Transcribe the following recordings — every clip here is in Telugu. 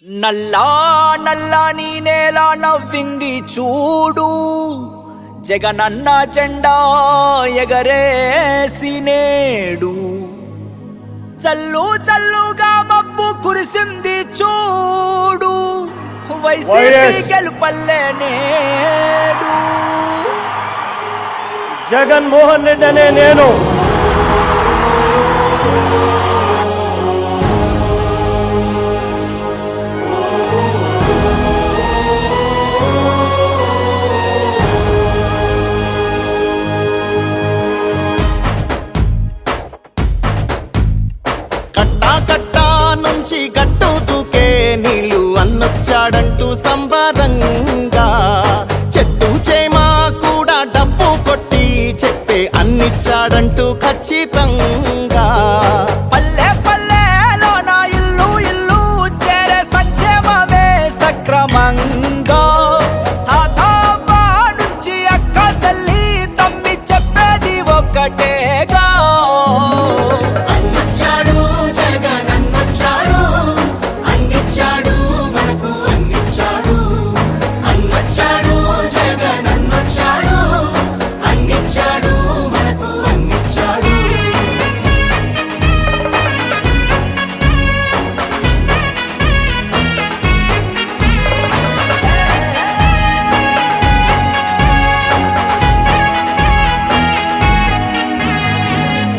నల్లా నల్లాని నేల నవ్వింది చూడు, జగనన్న జెండా ఎగరేసి నేడు. చల్లు చల్లుగా మబ్బు కురిసింది చూడు, వైసీపీ గెలుపల్లే నేడు. జగన్మోహన్ రెడ్డి అనే నేను గట్టు దూకే నీళ్ళు అన్నొచ్చాడంటూ సంబరంగా, చెట్టు చేమా కూడా డబ్బు కొట్టి చెప్పే అన్నిచ్చాడంటూ ఖచ్చితంగా. పల్లె పల్లెలో నా ఇల్లు ఇల్లు చేరే సంక్షేమమే సక్రమంగా. తాతాబా నుంచి అక్క చెల్లి తమ్మి చెప్పేది ఒక్కటేగా,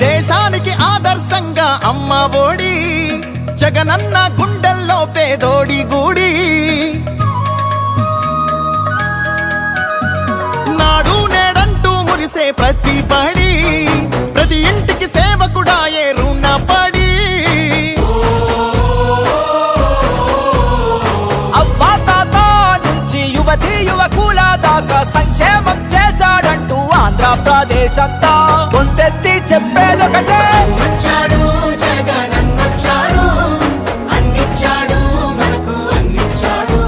దేశానికి ఆదర్శంగా అమ్మ ఒడి, జగనన్న గుండెల్లో పేదోడి గుడి. నాడు నేడంటూ మురిసే ప్రతి పడి, ప్రతి ఇంటికి సేవకుడాయే రుణపడి. అవ్వా తాత నుంచి యువతి యువకుల దాకా సంక్షేమం చేశాడంటూ ఆంధ్రప్రదేశ్ అంతా గొంతెత్తి చెప్పేదొకటే. వచ్చాడు జగనన్నొచ్చాడు, అన్నిచ్చాడు మనకు అన్నిచ్చాడు.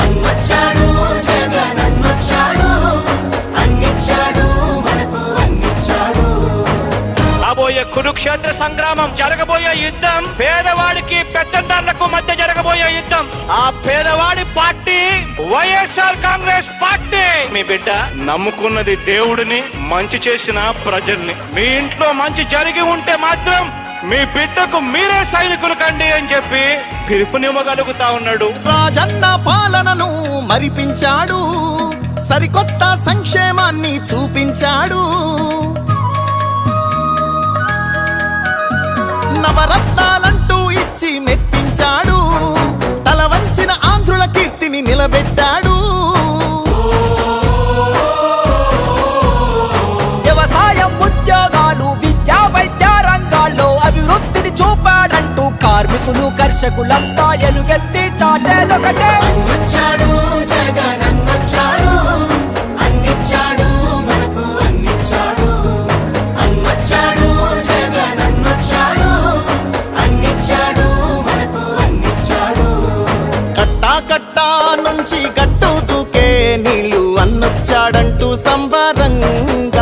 అన్నొచ్చాడు జగనన్నొచ్చాడు, అన్నిచ్చాడు మనకు అన్నిచ్చాడు. రాబోయే కురుక్షేత్ర సంగ్రామం, జరగబోయే యుద్ధం పేదవాడికి పెత్తందారులకు మధ్య జరగబోయే యుద్ధం. ఆ పేదవాడి పార్టీ వైఎస్ఆర్ కాంగ్రెస్ పార్టీ. మీ బిడ్డ నమ్ముకున్నది దేవుడిని, మంచి చేసిన ప్రజల్ని. మీ ఇంట్లో మంచి జరిగి ఉంటే మాత్రం మీ బిడ్డకు మీరే సైనికులు కండి అని చెప్పి పిలుపునివ్వగలుగుతా ఉన్నాడు. రాజన్న పాలనను మరిపించాడు, సరికొత్త సంక్షేమాన్ని చూపించాడు. నవరత్నాలంటూ ఇచ్చి మెప్పించాడు, తల వంచిన ఆంధ్రుల కీర్తిని నిలబెట్టాడు. వ్యవసాయం, ఉద్యోగాలు, విద్యా వైద్య రంగాల్లో అభివృద్ధిని చూపాడంటూ కార్మికులు కర్షకులంతా ఎలుగెత్తి చాటేదొకటే. అన్నొచ్చాడు జగనన్నొచ్చాడు, అన్నిచ్చాడు మనకు అన్నిచ్చాడు. అన్నొచ్చాడు జగనన్నొచ్చాడు, అన్నిచ్చాడు మనకు అన్నిచ్చాడు. కట్టా కట్టా నుంచి గట్టు దూకే నీళ్ళు అన్నొచ్చాడంటూ సంబరంగా,